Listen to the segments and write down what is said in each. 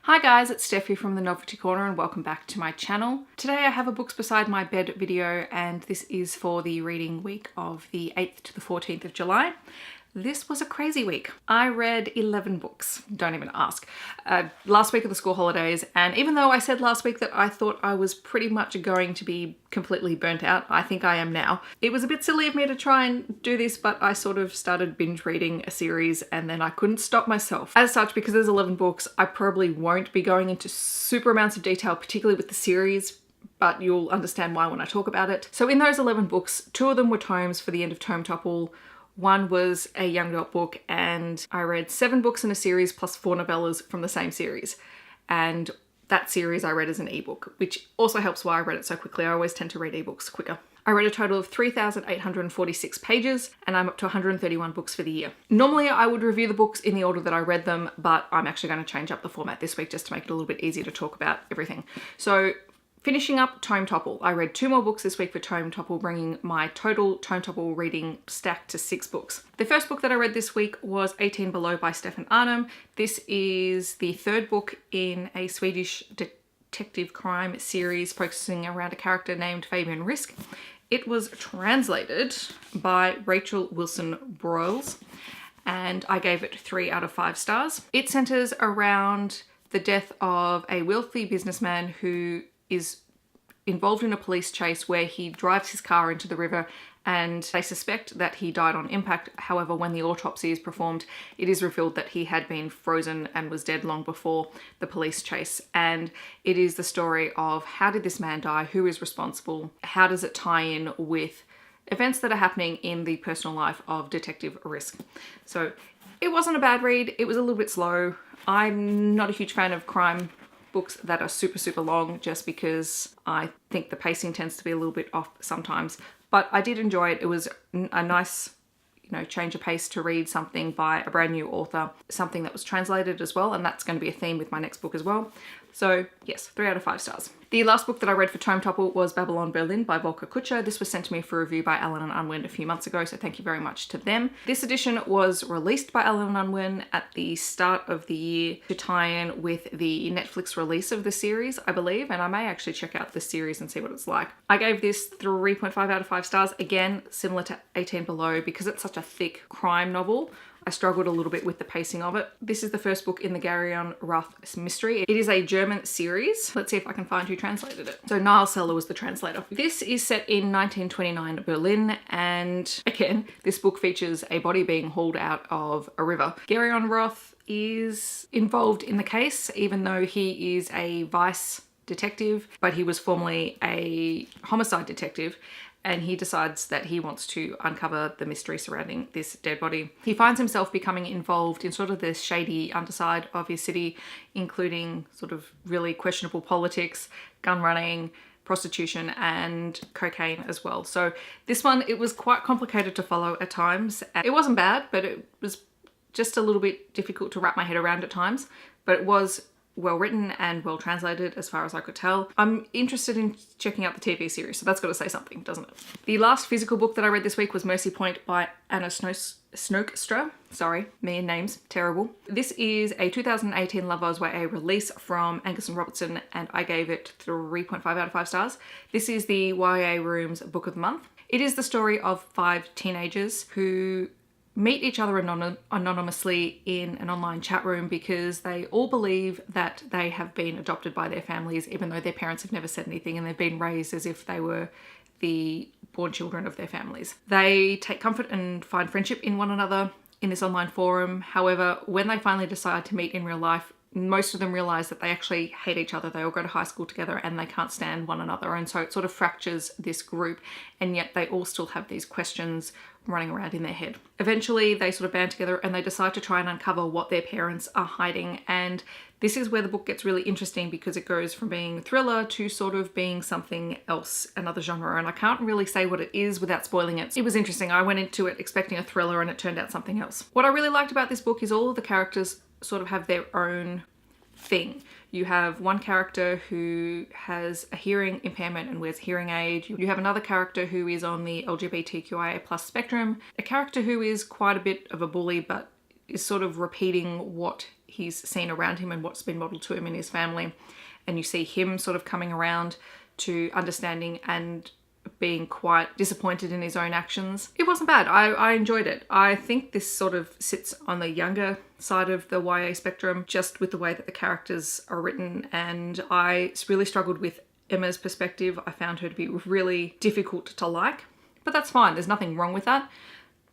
Hi guys, it's Steffi from the Novelty Corner and welcome back to my channel. Today I have a Books Beside My Bed video and this is for the reading week of the 8th to the 14th of July. This was a crazy week. I read 11 books, don't even ask, last week of the school holidays, and even though I said last week that I thought I was pretty much going to be completely burnt out, I think I am now. It was a bit silly of me to try and do this, but I sort of started binge reading a series and then I couldn't stop myself. As such, because there's 11 books, I probably won't be going into super amounts of detail, particularly with the series, but you'll understand why when I talk about it. So in those 11 books, 2 of them were tomes for the end of Tome Topple. One was a young adult book, and I read 7 books in a series plus 4 novellas from the same series. And that series I read as an ebook, which also helps why I read it so quickly. I always tend to read ebooks quicker. I read a total of 3,846 pages and I'm up to 131 books for the year. Normally I would review the books in the order that I read them, but I'm actually going to change up the format this week just to make it a little bit easier to talk about everything. So finishing up Tome Topple. I read 2 more books this week for Tome Topple, bringing my total Tome Topple reading stack to 6 books. The first book that I read this week was 18 Below by Stefan Arnhem. This is the 3rd book in a Swedish detective crime series focusing around a character named Fabian Risk. It was translated by Rachel Wilson Broyles and I gave it 3 out of 5 stars. It centers around the death of a wealthy businessman who is involved in a police chase where he drives his car into the river and they suspect that he died on impact. However, when the autopsy is performed, it is revealed that he had been frozen and was dead long before the police chase. And it is the story of how did this man die, who is responsible, how does it tie in with events that are happening in the personal life of Detective Risk. So it wasn't a bad read, it was a little bit slow. I'm not a huge fan of crime books that are super long just because I think the pacing tends to be a little bit off sometimes, but I did enjoy it. It was a nice, change of pace to read something by a brand new author, something that was translated as well, and that's going to be a theme with my next book as well. So yes, 3 out of 5 stars. The last book that I read for Tome Topple was Babylon Berlin by Volker Kutscher. This was sent to me for review by Allen and Unwin a few months ago, so thank you very much to them. This edition was released by Allen and Unwin at the start of the year to tie in with the Netflix release of the series, I believe, and I may actually check out this series and see what it's like. I gave this 3.5 out of 5 stars, again, similar to 18 Below, because it's such a thick crime novel. I struggled a little bit with the pacing of it. This is the first book in the Garion Rath mystery. It is a German series. Let's see if I can find who translated it. So Niall Seller was the translator. This is set in 1929 Berlin, and again, this book features a body being hauled out of a river. Garion Rath is involved in the case, even though he is a vice detective, but he was formerly a homicide detective. And he decides that he wants to uncover the mystery surrounding this dead body. He finds himself becoming involved in sort of the shady underside of his city, including sort of really questionable politics, gun running, prostitution, and cocaine as well. So this one, it was quite complicated to follow at times. It wasn't bad, but it was just a little bit difficult to wrap my head around at times, but it was well written and well translated as far as I could tell. I'm interested in checking out the TV series, so that's got to say something, doesn't it? The last physical book that I read this week was Mercy Point by Anna Snoekstra. Sorry, me and names, terrible. This is a 2018 Lovers YA release from Angus and Robertson, and I gave it 3.5 out of 5 stars. This is the YA Room's Book of the Month. It is the story of 5 teenagers who meet each other anonymously in an online chat room because they all believe that they have been adopted by their families, even though their parents have never said anything, and they've been raised as if they were the born children of their families. They take comfort and find friendship in one another in this online forum. However, when they finally decide to meet in real life, most of them realize that they actually hate each other. They all go to high school together and they can't stand one another. And so it sort of fractures this group, and yet they all still have these questions running around in their head. Eventually they sort of band together and they decide to try and uncover what their parents are hiding. And this is where the book gets really interesting because it goes from being a thriller to sort of being something else, another genre. And I can't really say what it is without spoiling it. It was interesting. I went into it expecting a thriller and it turned out something else. What I really liked about this book is all of the characters sort of have their own thing. You have one character who has a hearing impairment and wears hearing aid. You have another character who is on the LGBTQIA+ spectrum. A character who is quite a bit of a bully but is sort of repeating what he's seen around him and what's been modeled to him in his family. And you see him sort of coming around to understanding and being quite disappointed in his own actions. It wasn't bad. I enjoyed it. I think this sort of sits on the younger side of the YA spectrum, just with the way that the characters are written. And I really struggled with Emma's perspective. I found her to be really difficult to like, but that's fine. There's nothing wrong with that.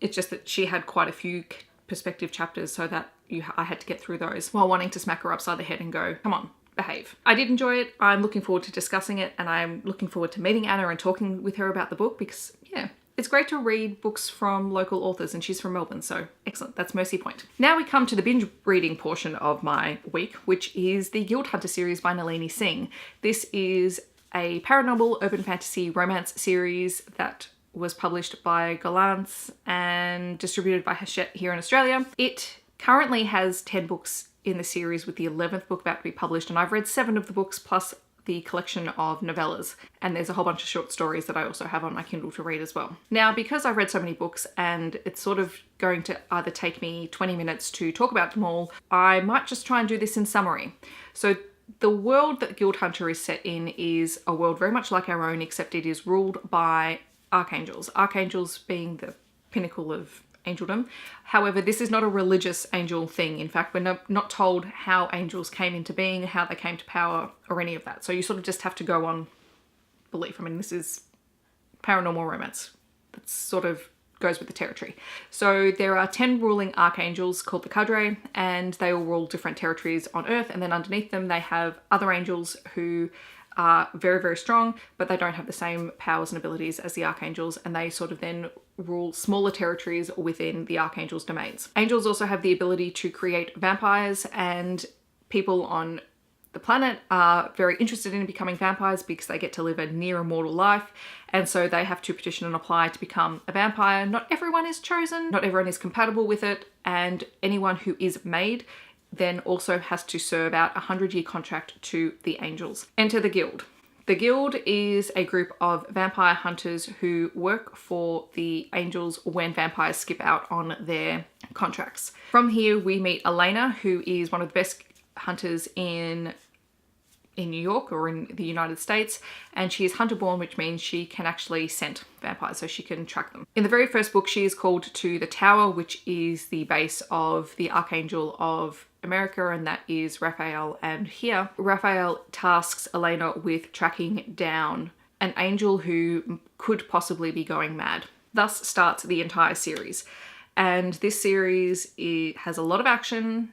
It's just that she had quite a few perspective chapters, so that I had to get through those while wanting to smack her upside the head and go, come on, behave. I did enjoy it. I'm looking forward to discussing it, and I'm looking forward to meeting Anna and talking with her about the book, because yeah, it's great to read books from local authors, and she's from Melbourne, so excellent. That's Mercy Point. Now we come to the binge reading portion of my week, which is the Guild Hunter series by Nalini Singh. This is a paranormal urban fantasy romance series that was published by Gollancz and distributed by Hachette here in Australia. It currently has 10 books in the series, with the 11th book about to be published, and I've read 7 of the books plus the collection of novellas, and there's a whole bunch of short stories that I also have on my Kindle to read as well. Now, because I've read so many books and it's sort of going to either take me 20 minutes to talk about them all, I might just try and do this in summary. So the world that Guild Hunter is set in is a world very much like our own, except it is ruled by archangels. Archangels being the pinnacle of angeldom. However, this is not a religious angel thing. In fact, we're not told how angels came into being, how they came to power, or any of that. So you sort of just have to go on belief. I mean, this is paranormal romance. That sort of goes with the territory. So there are 10 ruling archangels called the Cadre, and they all rule different territories on Earth. And then underneath them, they have other angels who are very, very strong, but they don't have the same powers and abilities as the archangels, and they sort of then rule smaller territories within the archangels' domains. Angels also have the ability to create vampires, and people on the planet are very interested in becoming vampires because they get to live a near immortal life, and so they have to petition and apply to become a vampire. Not everyone is chosen, not everyone is compatible with it, and anyone who is made then also has to serve out a 100-year contract to the angels. Enter the Guild. The Guild is a group of vampire hunters who work for the angels when vampires skip out on their contracts. From here, we meet Elena, who is one of the best hunters in New York or in the United States, and she is hunter-born, which means she can actually scent vampires, so she can track them. In the very first book, she is called to the Tower, which is the base of the Archangel of America, and that is Raphael. And here, Raphael tasks Elena with tracking down an angel who could possibly be going mad. Thus starts the entire series. And this series, it has a lot of action.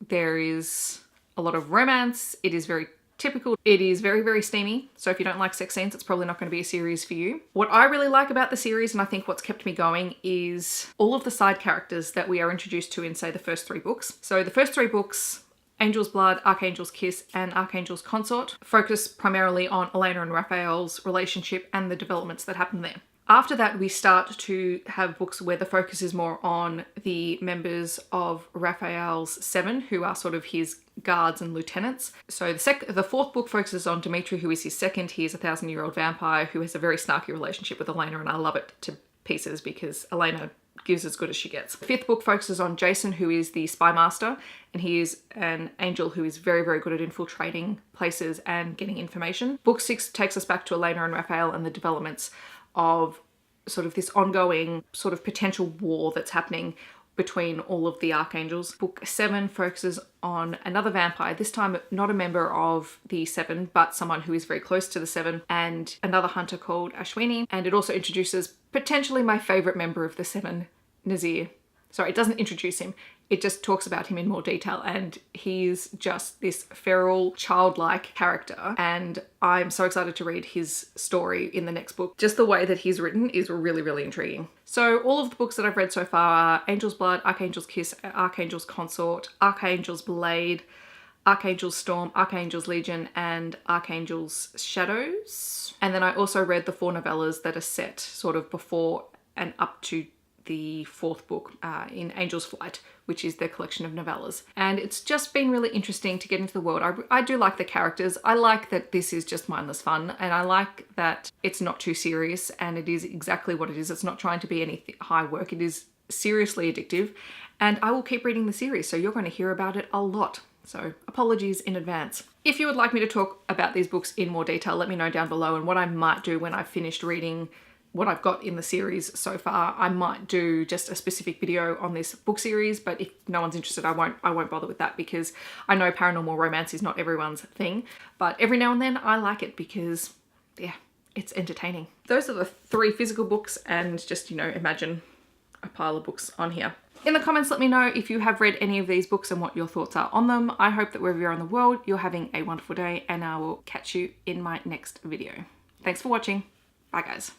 There is a lot of romance. It is very typical. It is very, very steamy. So if you don't like sex scenes, it's probably not going to be a series for you. What I really like about the series, and I think what's kept me going, is all of the side characters that we are introduced to in, say, the first 3 books. So the first 3 books, Angel's Blood, Archangel's Kiss, and Archangel's Consort, focus primarily on Elena and Raphael's relationship and the developments that happen there. After that, we start to have books where the focus is more on the members of Raphael's 7, who are sort of his guards and lieutenants. So the 4th book focuses on Dimitri, who is his second. He is a 1,000-year-old vampire who has a very snarky relationship with Elena, and I love it to pieces because Elena gives as good as she gets. The 5th book focuses on Jason, who is the spy master, and he is an angel who is very, very good at infiltrating places and getting information. Book 6 takes us back to Elena and Raphael and the developments of sort of this ongoing sort of potential war that's happening between all of the archangels. Book 7 focuses on another vampire, this time not a member of the 7, but someone who is very close to the 7, and another hunter called Ashwini. And it also introduces potentially my favorite member of the 7, Nazir. Sorry, it doesn't introduce him. It just talks about him in more detail, and he's just this feral, childlike character, and I'm so excited to read his story in the next book. Just the way that he's written is really, really intriguing. So all of the books that I've read so far are Angel's Blood, Archangel's Kiss, Archangel's Consort, Archangel's Blade, Archangel's Storm, Archangel's Legion, and Archangel's Shadows. And then I also read the 4 novellas that are set sort of before and up to the 4th book in Angel's Flight, which is their collection of novellas. And it's just been really interesting to get into the world. I do like the characters. I like that this is just mindless fun, and I like that it's not too serious, and it is exactly what it is. It's not trying to be any high work. It is seriously addictive, and I will keep reading the series, so you're going to hear about it a lot. So apologies in advance. If you would like me to talk about these books in more detail, let me know down below, and what I might do when I've finished reading what I've got in the series so far, I might do just a specific video on this book series, but if no one's interested, I won't bother with that, because I know paranormal romance is not everyone's thing, but every now and then I like it because, yeah, it's entertaining. Those are the 3 physical books, and just, you know, imagine a pile of books on here. In the comments, let me know if you have read any of these books and what your thoughts are on them. I hope that wherever you are in the world, you're having a wonderful day, and I will catch you in my next video. Thanks for watching. Bye guys.